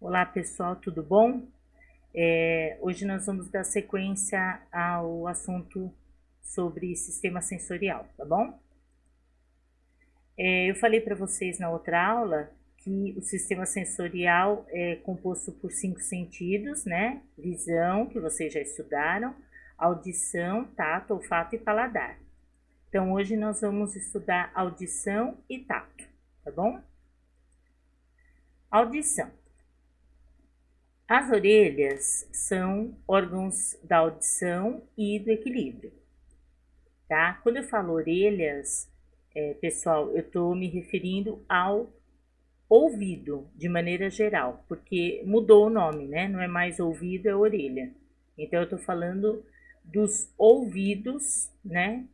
Olá pessoal, tudo bom? Hoje nós vamos dar sequência ao assunto sobre sistema sensorial, tá bom? Eu falei para vocês na outra aula que o sistema sensorial é composto por 5 sentidos, né? Visão, que vocês já estudaram, audição, tato, olfato e paladar. Então hoje nós vamos estudar audição e tato, tá bom? Audição. As orelhas são órgãos da audição e do equilíbrio, tá? Quando eu falo orelhas, pessoal, eu estou me referindo ao ouvido, de maneira geral, porque mudou o nome, né? Não é mais ouvido, é orelha. Então, eu estou falando dos ouvidos, né?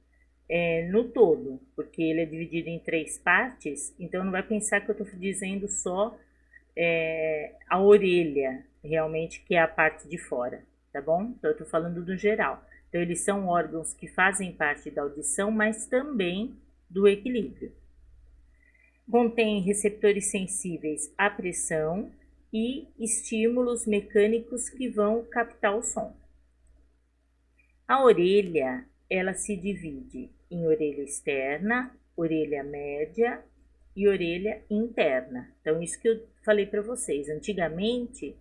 No todo, porque ele é dividido em 3 partes, então não vai pensar que eu estou dizendo só a orelha, realmente, que é a parte de fora, tá bom? Então, eu tô falando do geral. Então, eles são órgãos que fazem parte da audição, mas também do equilíbrio. Contém receptores sensíveis à pressão e estímulos mecânicos que vão captar o som. A orelha, ela se divide em orelha externa, orelha média e orelha interna. Então, isso que eu falei para vocês. Antigamente,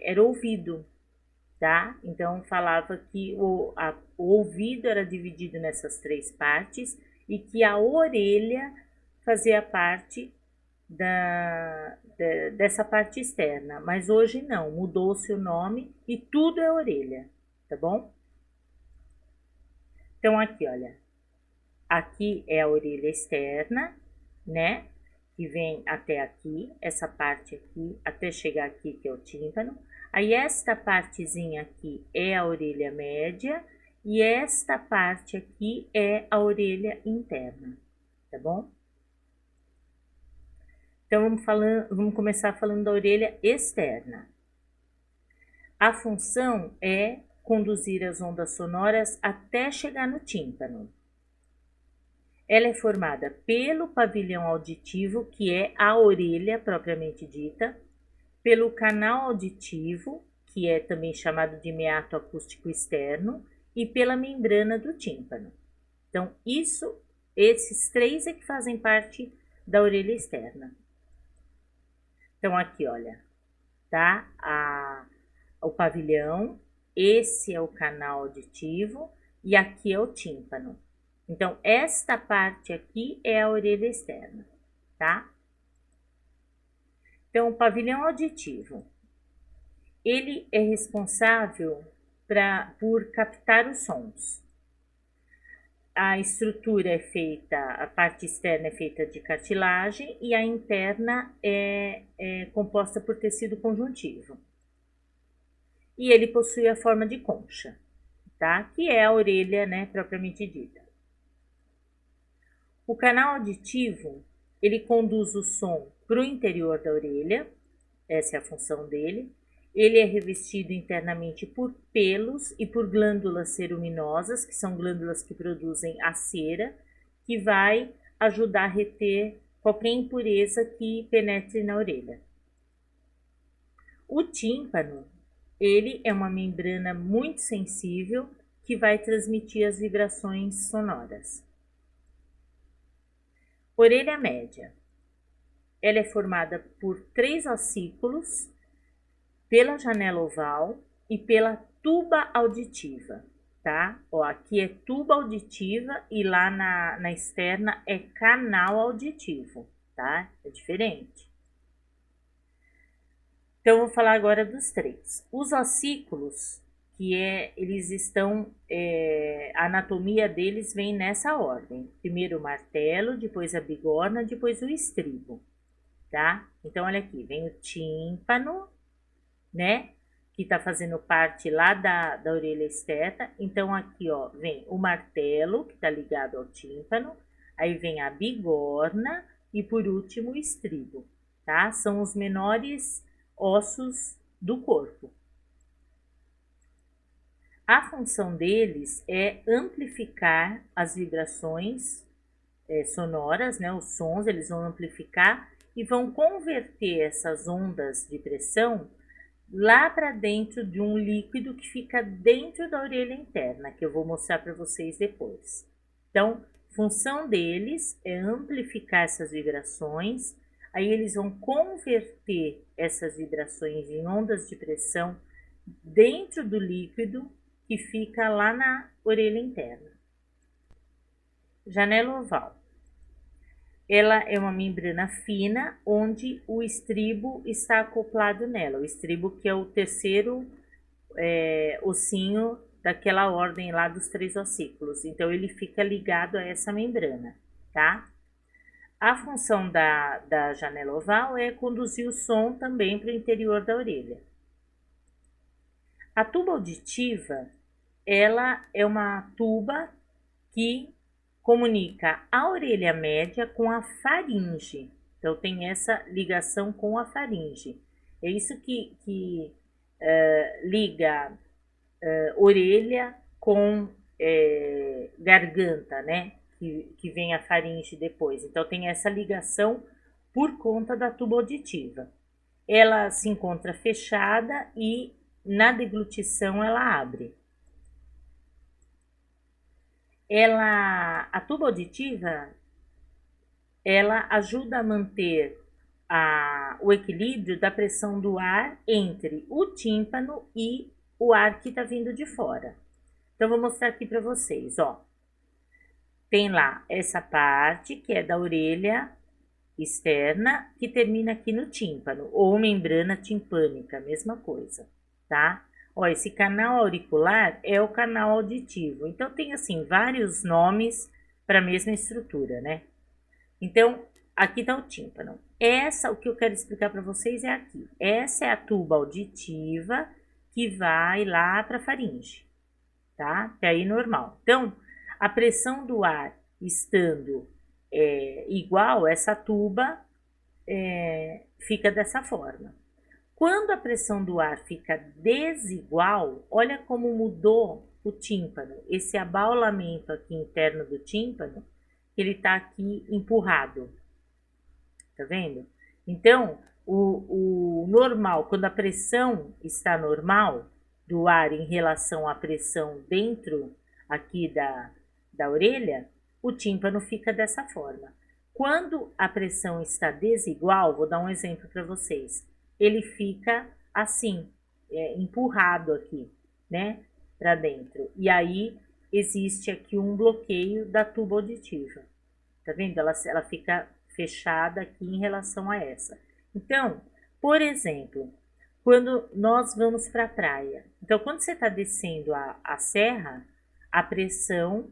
era ouvido, tá? Então, falava que o ouvido era dividido nessas 3 partes e que a orelha fazia parte dessa parte externa. Mas hoje não, mudou-se o nome e tudo é orelha, tá bom? Então, aqui, olha, aqui é a orelha externa, né? Que vem até aqui, essa parte aqui, até chegar aqui, que é o tímpano. Aí, esta partezinha aqui é a orelha média e esta parte aqui é a orelha interna, tá bom? Então, vamos começar falando da orelha externa. A função é conduzir as ondas sonoras até chegar no tímpano. Ela é formada pelo pavilhão auditivo, que é a orelha propriamente dita, pelo canal auditivo, que é também chamado de meato acústico externo, e pela membrana do tímpano. Então, esses 3 é que fazem parte da orelha externa. Então, aqui, olha, tá? O pavilhão, esse é o canal auditivo e aqui é o tímpano. Então, esta parte aqui é a orelha externa, tá? Então, o pavilhão auditivo, ele é responsável por captar os sons. A estrutura é feita, a parte externa é feita de cartilagem e a interna é composta por tecido conjuntivo. E ele possui a forma de concha, tá? Que é a orelha, né, propriamente dita. O canal auditivo, ele conduz o som para o interior da orelha, essa é a função dele. Ele é revestido internamente por pelos e por glândulas ceruminosas, que são glândulas que produzem a cera, que vai ajudar a reter qualquer impureza que penetre na orelha. O tímpano, ele é uma membrana muito sensível que vai transmitir as vibrações sonoras. Orelha média. Ela é formada por 3 ossículos, pela janela oval e pela tuba auditiva, tá? Ó, aqui é tuba auditiva e lá na externa é canal auditivo, tá? É diferente. Então, eu vou falar agora dos 3. Os ossículos, eles estão, a anatomia deles vem nessa ordem. Primeiro o martelo, depois a bigorna, depois o estribo, tá? Então, olha aqui, vem o tímpano, né? Que tá fazendo parte lá da orelha externa. Então, aqui, ó, vem o martelo, que tá ligado ao tímpano. Aí vem a bigorna e, por último, o estribo, tá? São os menores ossos do corpo. A função deles é amplificar as vibrações sonoras, né? Os sons, eles vão amplificar e vão converter essas ondas de pressão lá para dentro de um líquido que fica dentro da orelha interna, que eu vou mostrar para vocês depois. Então, função deles é amplificar essas vibrações, aí eles vão converter essas vibrações em ondas de pressão dentro do líquido que fica lá na orelha interna. Janela oval. Ela é uma membrana fina onde o estribo está acoplado nela. O estribo que é o terceiro ossinho daquela ordem lá dos 3 ossículos. Então, ele fica ligado a essa membrana, tá? A função da janela oval é conduzir o som também para o interior da orelha. A tuba auditiva, ela é uma tuba que comunica a orelha média com a faringe. Então, tem essa ligação com a faringe. É isso que liga orelha com garganta, né? Que vem a faringe depois. Então, tem essa ligação por conta da tuba auditiva. Ela se encontra fechada e na deglutição ela abre. A tuba auditiva, ela ajuda a manter o equilíbrio da pressão do ar entre o tímpano e o ar que está vindo de fora. Então, vou mostrar aqui para vocês, ó. Tem lá essa parte que é da orelha externa, que termina aqui no tímpano, ou membrana timpânica, mesma coisa, tá? Ó, esse canal auricular é o canal auditivo. Então, tem, assim, vários nomes para a mesma estrutura, né? Então, aqui tá o tímpano. O que eu quero explicar para vocês é aqui. Essa é a tuba auditiva que vai lá para a faringe, tá? Que é aí normal. Então, a pressão do ar estando igual, essa tuba fica dessa forma. Quando a pressão do ar fica desigual, olha como mudou o tímpano. Esse abaulamento aqui interno do tímpano, ele tá aqui empurrado. Tá vendo? Então, o normal, quando a pressão está normal do ar em relação à pressão dentro aqui da orelha, o tímpano fica dessa forma. Quando a pressão está desigual, vou dar um exemplo para vocês, ele fica assim, empurrado aqui, né, para dentro. E aí existe aqui um bloqueio da tuba auditiva. Tá vendo? Ela fica fechada aqui em relação a essa. Então, por exemplo, quando nós vamos para a praia, então quando você está descendo a serra, a pressão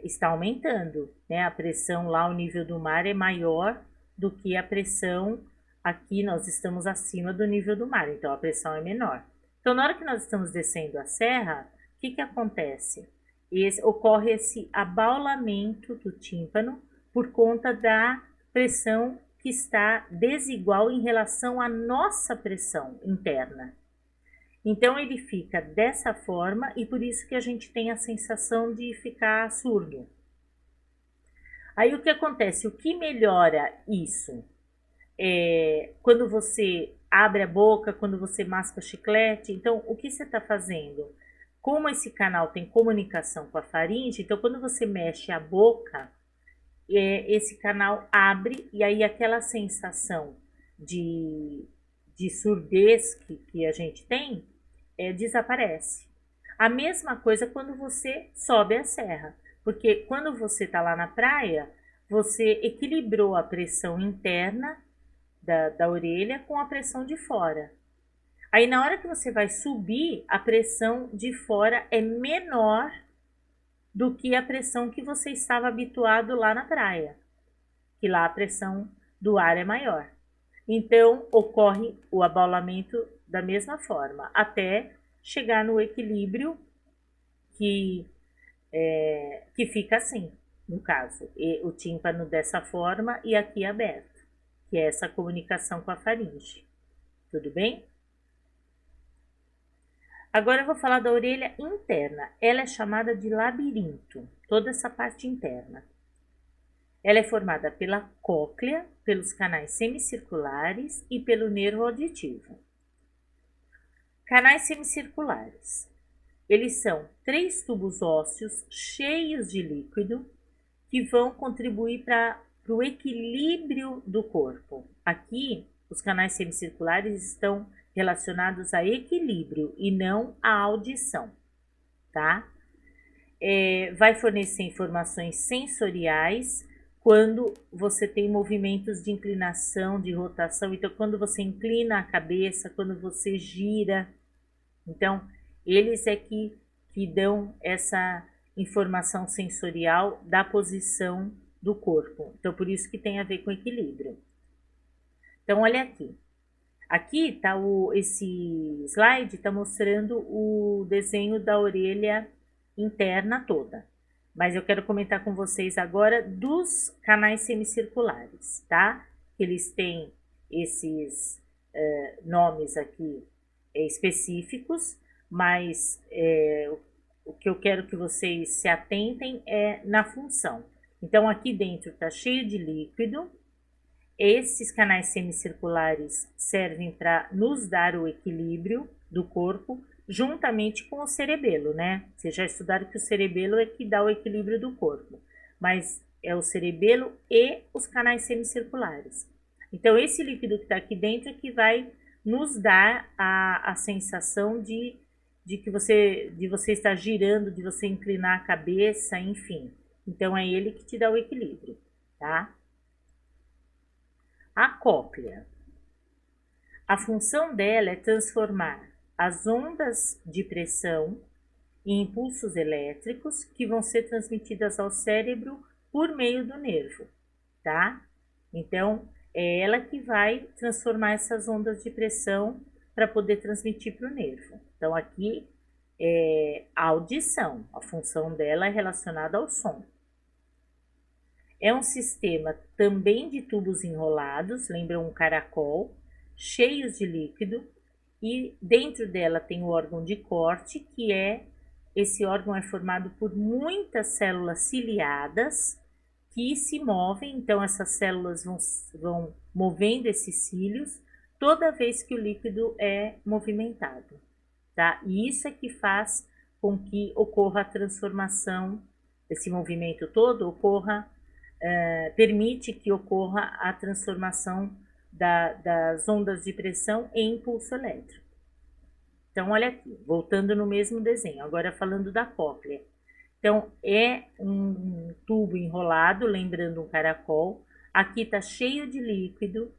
está aumentando, né? A pressão lá, o nível do mar é maior do que a pressão aqui, nós estamos acima do nível do mar, então a pressão é menor. Então, na hora que nós estamos descendo a serra, o que acontece? Ocorre esse abaulamento do tímpano por conta da pressão que está desigual em relação à nossa pressão interna. Então, ele fica dessa forma e por isso que a gente tem a sensação de ficar surdo. Aí, o que acontece? O que melhora isso? Quando você abre a boca, quando você masca chiclete. Então, o que você está fazendo? Como esse canal tem comunicação com a faringe, então quando você mexe a boca, esse canal abre e aí aquela sensação de surdez que a gente tem desaparece. A mesma coisa quando você sobe a serra, porque quando você está lá na praia, você equilibrou a pressão interna da orelha com a pressão de fora. Aí na hora que você vai subir, a pressão de fora é menor do que a pressão que você estava habituado lá na praia, que lá a pressão do ar é maior. Então, ocorre o abaulamento da mesma forma, até chegar no equilíbrio que fica assim, no caso, o tímpano dessa forma e aqui aberto, que é essa comunicação com a faringe. Tudo bem? Agora eu vou falar da orelha interna. Ela é chamada de labirinto, toda essa parte interna. Ela é formada pela cóclea, pelos canais semicirculares e pelo nervo auditivo. Canais semicirculares. Eles são 3 tubos ósseos cheios de líquido que vão contribuir para o equilíbrio do corpo. Aqui, os canais semicirculares estão relacionados a equilíbrio e não a audição, tá? Vai fornecer informações sensoriais quando você tem movimentos de inclinação, de rotação. Então, quando você inclina a cabeça, quando você gira. Então, eles é que dão essa informação sensorial da posição do corpo. Então, por isso que tem a ver com equilíbrio. Então, olha aqui. Aqui tá esse slide está mostrando o desenho da orelha interna toda. Mas eu quero comentar com vocês agora dos canais semicirculares, tá? Eles têm esses nomes aqui específicos, mas o que eu quero que vocês se atentem é na função. Então, aqui dentro está cheio de líquido. Esses canais semicirculares servem para nos dar o equilíbrio do corpo, juntamente com o cerebelo, né? Vocês já estudaram que o cerebelo é que dá o equilíbrio do corpo, mas é o cerebelo e os canais semicirculares. Então, esse líquido que está aqui dentro é que vai nos dar a sensação de que você estar girando, de você inclinar a cabeça, enfim. Então, é ele que te dá o equilíbrio, tá? A cóclea. A função dela é transformar as ondas de pressão em impulsos elétricos que vão ser transmitidas ao cérebro por meio do nervo, tá? Então, é ela que vai transformar essas ondas de pressão para poder transmitir para o nervo. Então, aqui é a audição, a função dela é relacionada ao som. É um sistema também de tubos enrolados, lembra um caracol, cheios de líquido, e dentro dela tem o órgão de corte, esse órgão é formado por muitas células ciliadas que se movem, então essas células vão movendo esses cílios toda vez que o líquido é movimentado, tá? E isso é que faz com que ocorra a transformação, esse movimento todo permite que ocorra a transformação das ondas de pressão em impulso elétrico. Então, olha aqui, voltando no mesmo desenho, agora falando da cóclea. Então, é um tubo enrolado, lembrando um caracol. Aqui está cheio de líquido.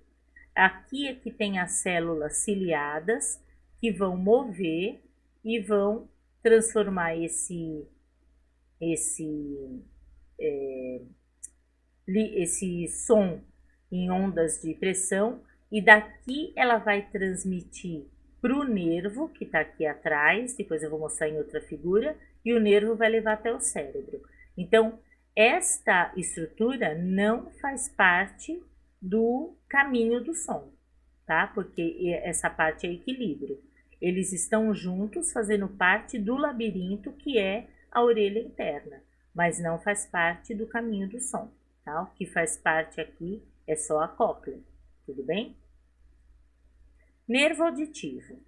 Aqui é que tem as células ciliadas que vão mover e vão transformar esse som em ondas de pressão, e daqui ela vai transmitir para o nervo, que está aqui atrás, depois eu vou mostrar em outra figura, e o nervo vai levar até o cérebro. Então, esta estrutura não faz parte do caminho do som, tá? Porque essa parte é equilíbrio. Eles estão juntos fazendo parte do labirinto que é a orelha interna, mas não faz parte do caminho do som. Tá? O que faz parte aqui é só a cóclea, tudo bem? Nervo auditivo.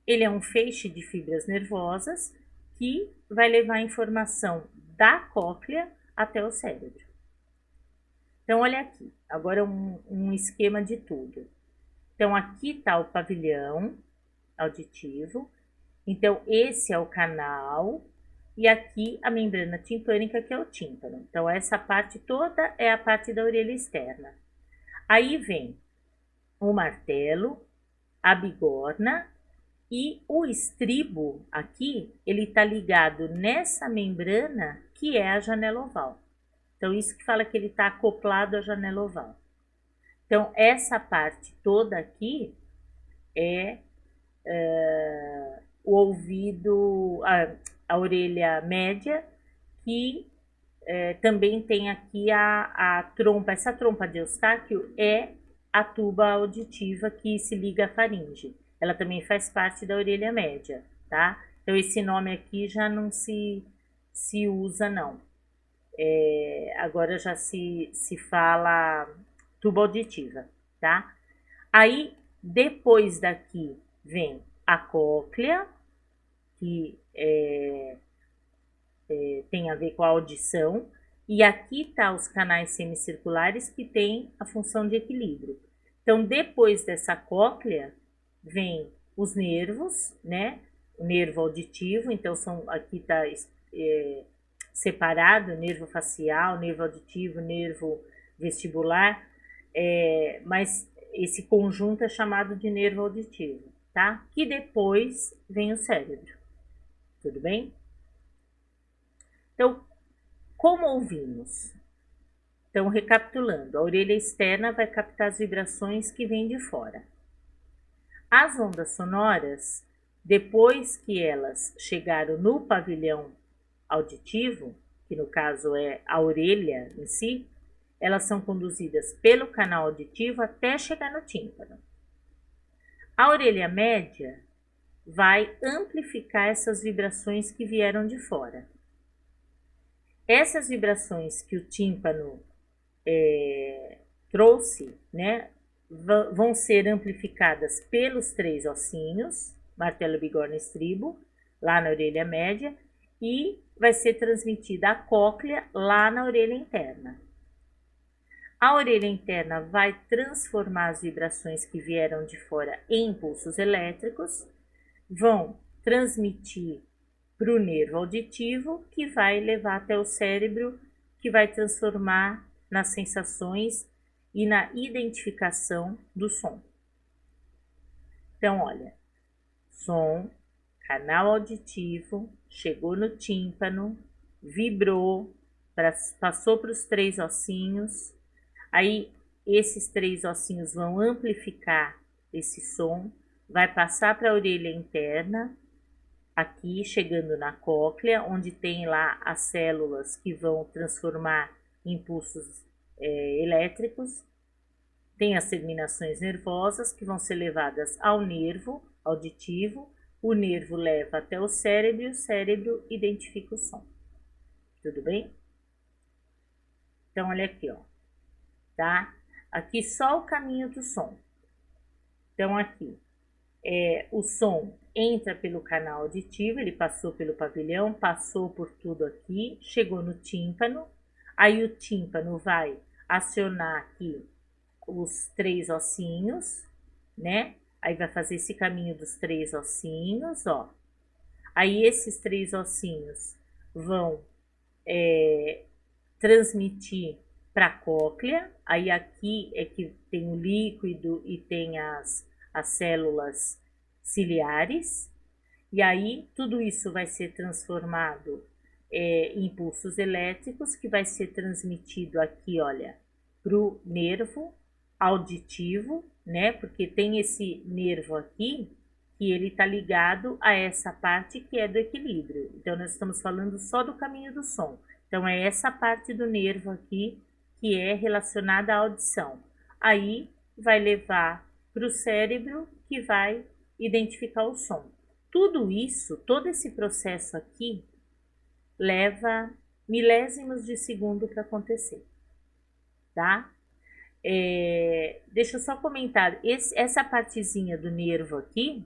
Ele é um feixe de fibras nervosas que vai levar a informação da cóclea até o cérebro. Então, olha aqui, agora um esquema de tudo. Então, aqui está o pavilhão auditivo. Então, esse é o canal. E aqui a membrana timpânica, que é o tímpano. Então, essa parte toda é a parte da orelha externa. Aí vem o martelo, a bigorna e o estribo aqui, ele está ligado nessa membrana que é a janela oval. Então, isso que fala que ele está acoplado à janela oval. Então, essa parte toda aqui é o ouvido, a orelha média, que também tem aqui a trompa. Essa trompa de Eustáquio é a tuba auditiva que se liga à faringe. Ela também faz parte da orelha média, tá? Então, esse nome aqui já não se usa, não. agora já se fala tuba auditiva, tá? Aí, depois daqui vem a cóclea, que tem a ver com a audição, e aqui tá os canais semicirculares que tem a função de equilíbrio. Então, depois dessa cóclea, vem os nervos, né? O nervo auditivo, então aqui tá separado, nervo facial, nervo auditivo, nervo vestibular, mas esse conjunto é chamado de nervo auditivo, tá? Que depois vem o cérebro, tudo bem? Então, como ouvimos? Então, recapitulando, a orelha externa vai captar as vibrações que vêm de fora. As ondas sonoras, depois que elas chegaram no pavilhão auditivo, que no caso é a orelha em si, elas são conduzidas pelo canal auditivo até chegar no tímpano. A orelha média vai amplificar essas vibrações que vieram de fora. Essas vibrações que o tímpano trouxe, né, vão ser amplificadas pelos 3 ossinhos, martelo, bigorna e estribo, lá na orelha média, e vai ser transmitida a cóclea lá na orelha interna. A orelha interna vai transformar as vibrações que vieram de fora em impulsos elétricos, vão transmitir para o nervo auditivo, que vai levar até o cérebro, que vai transformar nas sensações e na identificação do som. Então, olha, som, canal auditivo, chegou no tímpano, vibrou, passou para os 3 ossinhos, aí esses 3 ossinhos vão amplificar esse som, vai passar para a orelha interna, aqui chegando na cóclea, onde tem lá as células que vão transformar impulsos elétricos, tem as terminações nervosas que vão ser levadas ao nervo auditivo, o nervo leva até o cérebro e o cérebro identifica o som. Tudo bem? Então, olha aqui, ó, tá? Aqui só o caminho do som. Então, aqui, o som entra pelo canal auditivo, ele passou pelo pavilhão, passou por tudo aqui, chegou no tímpano, aí o tímpano vai acionar aqui os 3 ossinhos, né? Aí vai fazer esse caminho dos 3 ossinhos, ó. Aí esses 3 ossinhos vão transmitir para a cóclea, aí aqui é que tem o líquido e tem as células ciliares, e aí tudo isso vai ser transformado em impulsos elétricos, que vai ser transmitido aqui, olha, para o nervo auditivo, né? Porque tem esse nervo aqui que ele está ligado a essa parte que é do equilíbrio. Então, nós estamos falando só do caminho do som. Então, é essa parte do nervo aqui que é relacionada à audição. Aí, vai levar para o cérebro, que vai identificar o som. Tudo isso, todo esse processo aqui, leva milésimos de segundo para acontecer, tá? Deixa eu só comentar, essa partezinha do nervo aqui,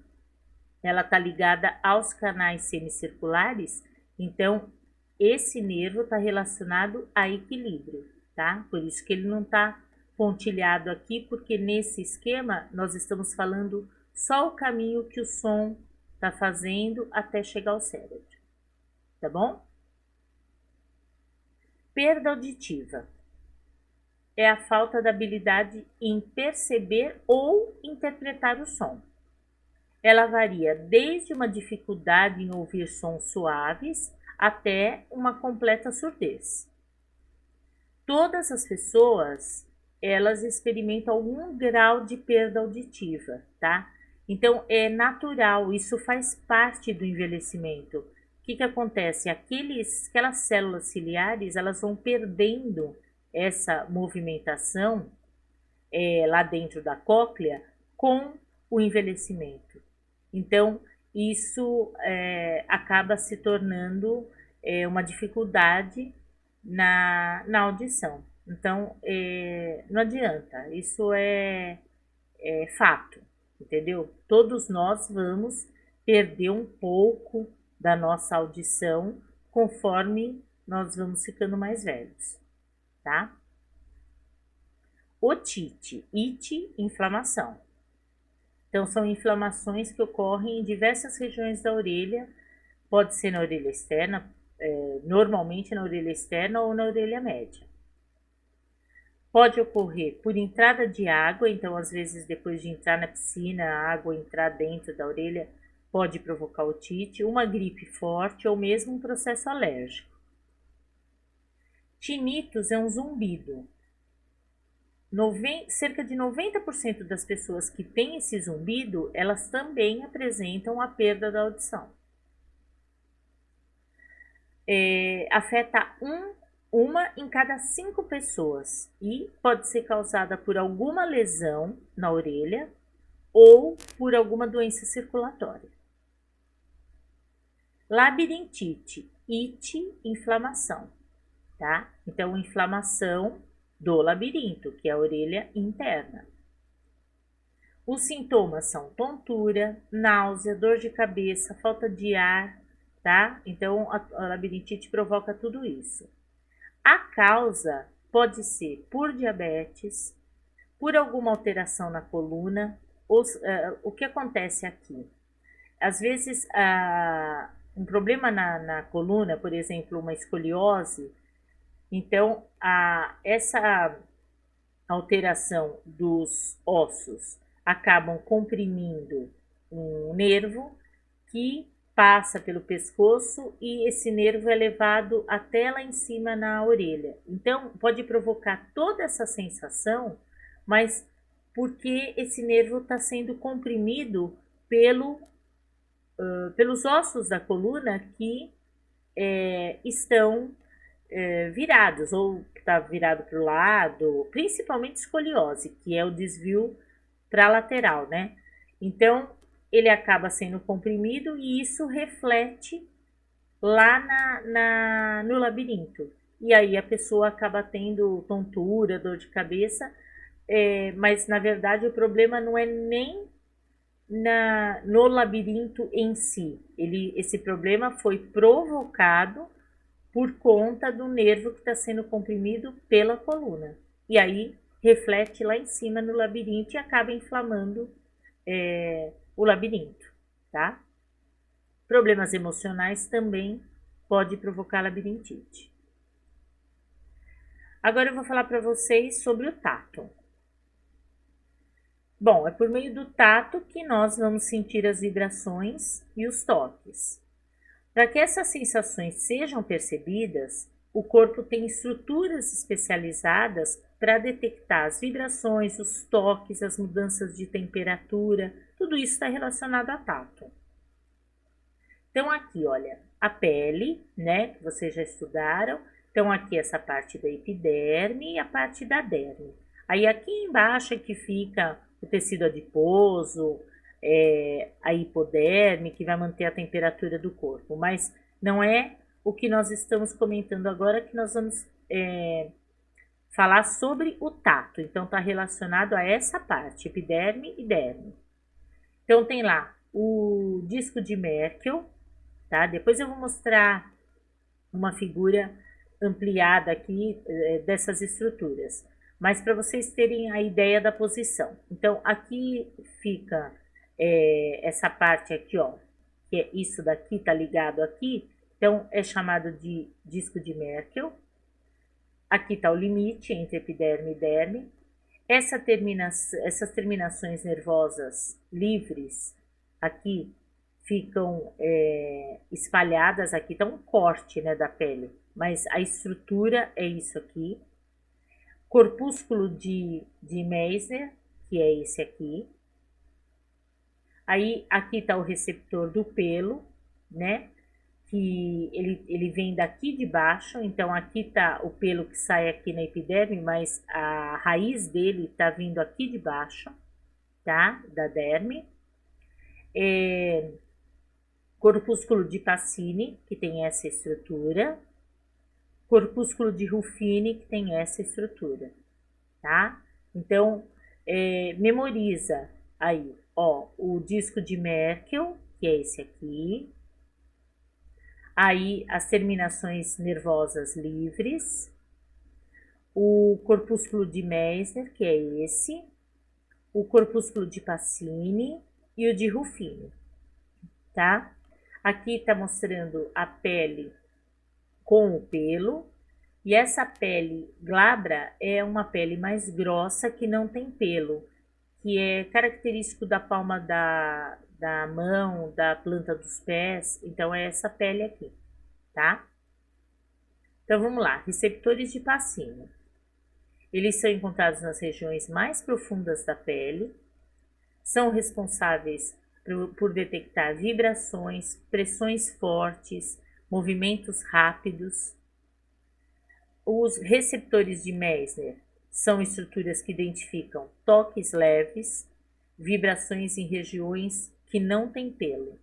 ela tá ligada aos canais semicirculares, então esse nervo está relacionado a equilíbrio, tá? Por isso que ele não está pontilhado aqui, porque nesse esquema nós estamos falando só o caminho que o som está fazendo até chegar ao cérebro, tá bom? Perda auditiva é a falta da habilidade em perceber ou interpretar o som. Ela varia desde uma dificuldade em ouvir sons suaves até uma completa surdez. Todas as pessoas, elas experimentam algum grau de perda auditiva, tá? Então, é natural, isso faz parte do envelhecimento. O que acontece? Aquelas células ciliares, elas vão perdendo essa movimentação lá dentro da cóclea com o envelhecimento. Então, isso acaba se tornando uma dificuldade na audição. Então, não adianta, isso é fato, entendeu? Todos nós vamos perder um pouco da nossa audição conforme nós vamos ficando mais velhos, tá? Otite, ite, inflamação. Então, são inflamações que ocorrem em diversas regiões da orelha, pode ser na orelha externa, normalmente na orelha externa ou na orelha média. Pode ocorrer por entrada de água, então às vezes depois de entrar na piscina, a água entrar dentro da orelha pode provocar otite, uma gripe forte ou mesmo um processo alérgico. Tinnitus é um zumbido. Cerca de 90% das pessoas que têm esse zumbido, elas também apresentam a perda da audição. Afeta uma em cada 5 pessoas e pode ser causada por alguma lesão na orelha ou por alguma doença circulatória. Labirintite, ite, inflamação, tá? Então, inflamação do labirinto, que é a orelha interna. Os sintomas são tontura, náusea, dor de cabeça, falta de ar, tá? Então, a labirintite provoca tudo isso. A causa pode ser por diabetes, por alguma alteração na coluna. O que acontece aqui? Às vezes, um problema na coluna, por exemplo, uma escoliose, então essa alteração dos ossos acabam comprimindo um nervo que passa pelo pescoço e esse nervo é levado até lá em cima na orelha. Então, pode provocar toda essa sensação, mas porque esse nervo está sendo comprimido pelos ossos da coluna que estão virados, ou está virado para o lado, principalmente escoliose, que é o desvio para a lateral, né? Então, ele acaba sendo comprimido e isso reflete lá no labirinto. E aí a pessoa acaba tendo tontura, dor de cabeça, mas na verdade o problema não é nem no labirinto em si. Esse problema foi provocado por conta do nervo que está sendo comprimido pela coluna. E aí reflete lá em cima no labirinto e acaba inflamando o labirinto, tá? Problemas emocionais também pode provocar labirintite. Agora eu vou falar para vocês sobre o tato. Bom, é por meio do tato que nós vamos sentir as vibrações e os toques. Para que essas sensações sejam percebidas, o corpo tem estruturas especializadas para detectar as vibrações, os toques, as mudanças de temperatura, tudo isso está relacionado a tato. Então, aqui, olha, a pele, né, que vocês já estudaram. Então, aqui essa parte da epiderme e a parte da derme. Aí, aqui embaixo é que fica o tecido adiposo, a hipoderme, que vai manter a temperatura do corpo. Mas não é o que nós estamos comentando agora, que nós vamos falar sobre o tato. Então, está relacionado a essa parte, epiderme e derme. Então, tem lá o disco de Merkel, tá? Depois eu vou mostrar uma figura ampliada aqui dessas estruturas, mas para vocês terem a ideia da posição. Então, aqui fica essa parte aqui, ó, que é isso daqui, tá ligado aqui, então é chamado de disco de Merkel. Aqui tá o limite entre epiderme e derme. Essas terminações nervosas livres aqui ficam espalhadas, aqui tá um corte, né, da pele, mas a estrutura é isso aqui. Corpúsculo de Meissner, que é esse aqui. Aí aqui tá o receptor do pelo, né, que ele vem daqui de baixo, então aqui tá o pelo que sai aqui na epiderme, mas a raiz dele tá vindo aqui de baixo, tá, da derme. Corpúsculo de Pacini, que tem essa estrutura. corpúsculo de Ruffini, que tem essa estrutura, tá? Então, memoriza aí, ó, o disco de Merkel, que é esse aqui, aí as terminações nervosas livres, o corpúsculo de Meissner, que é esse, o corpúsculo de Pacini e o de Ruffini, tá? Aqui está mostrando a pele com o pelo, e essa pele glabra é uma pele mais grossa que não tem pelo, que é característico da palma da mão, da planta dos pés, então é essa pele aqui, tá? Então vamos lá, receptores de Pacini. Eles são encontrados nas regiões mais profundas da pele, são responsáveis por detectar vibrações, pressões fortes, movimentos rápidos. Os receptores de Meissner são estruturas que identificam toques leves, vibrações em regiões que não têm pelo,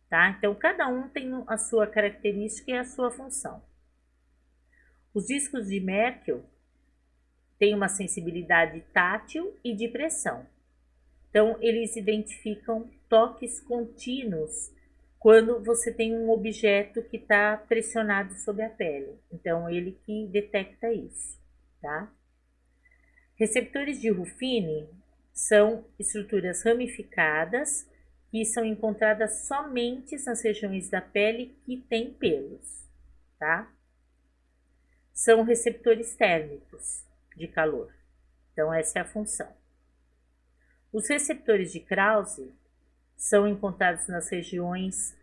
tá? Então, cada um tem a sua característica e a sua função. Os discos de Merkel têm uma sensibilidade tátil e de pressão. Então, eles identificam toques contínuos quando você tem um objeto que está pressionado sobre a pele. Então, ele que detecta isso, tá? Receptores de Ruffini são estruturas ramificadas que são encontradas somente nas regiões da pele que têm pelos, tá? São receptores térmicos de calor. Então, essa é a função. Os receptores de Krause são encontrados nas regiões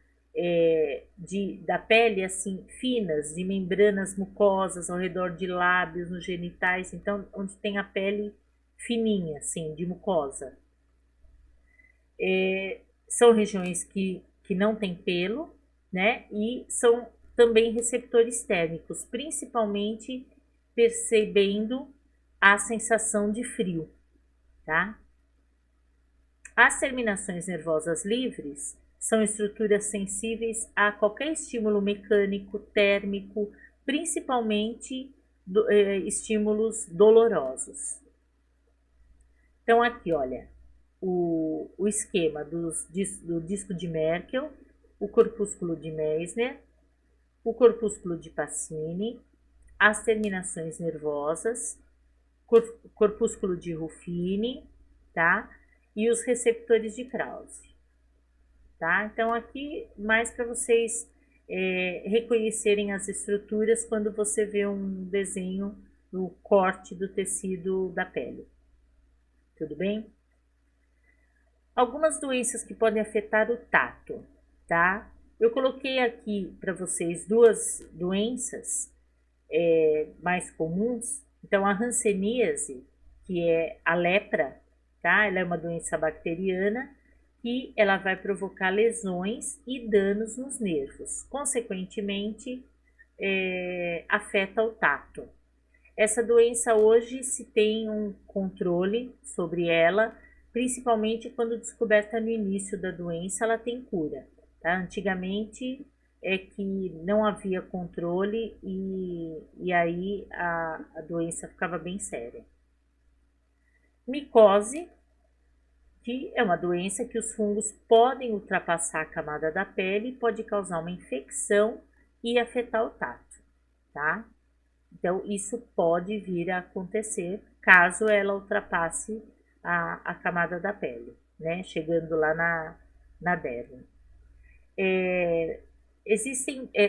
da pele, assim, finas, de membranas mucosas ao redor de lábios, nos genitais, então, onde tem a pele fininha, assim, de mucosa. São regiões que não tem pelo, né? E são também receptores térmicos, principalmente percebendo a sensação de frio, tá? As terminações nervosas livres são estruturas sensíveis a qualquer estímulo mecânico, térmico, principalmente estímulos dolorosos. Então, aqui, olha, o esquema do disco de Merkel, o corpúsculo de Meissner, o corpúsculo de Pacini, as terminações nervosas, corpúsculo de Ruffini, tá? E os receptores de Krause, tá? Então, aqui, mais para vocês reconhecerem as estruturas quando você vê um desenho do corte do tecido da pele. Tudo bem? Algumas doenças que podem afetar o tato, tá? Eu coloquei aqui para vocês duas doenças mais comuns. Então, a hanseníase, que é a lepra, tá? Ela é uma doença bacteriana e ela vai provocar lesões e danos nos nervos. Consequentemente, afeta o tato. Essa doença hoje se tem um controle sobre ela, principalmente quando descoberta no início da doença, ela tem cura, tá? Antigamente é que não havia controle e aí a doença ficava bem séria. Micose, que é uma doença que os fungos podem ultrapassar a camada da pele e pode causar uma infecção e afetar o tato, tá? Então, isso pode vir a acontecer caso ela ultrapasse a camada da pele, né? Chegando lá na derme.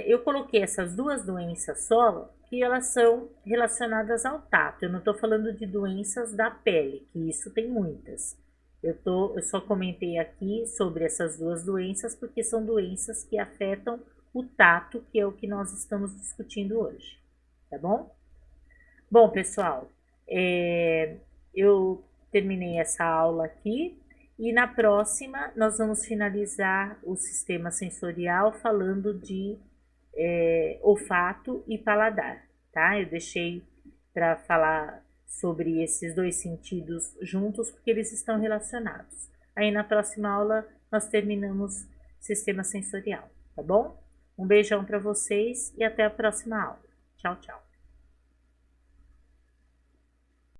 Eu coloquei essas duas doenças só, que elas são relacionadas ao tato. Eu não estou falando de doenças da pele, que isso tem muitas. Eu só comentei aqui sobre essas duas doenças, porque são doenças que afetam o tato, que é o que nós estamos discutindo hoje, tá bom? Bom, pessoal, eu terminei essa aula aqui e na próxima nós vamos finalizar o sistema sensorial falando de olfato e paladar, tá? Eu deixei para falar sobre esses dois sentidos juntos porque eles estão relacionados. Aí na próxima aula nós terminamos sistema sensorial, tá bom? Um beijão para vocês e até a próxima aula. Tchau, tchau.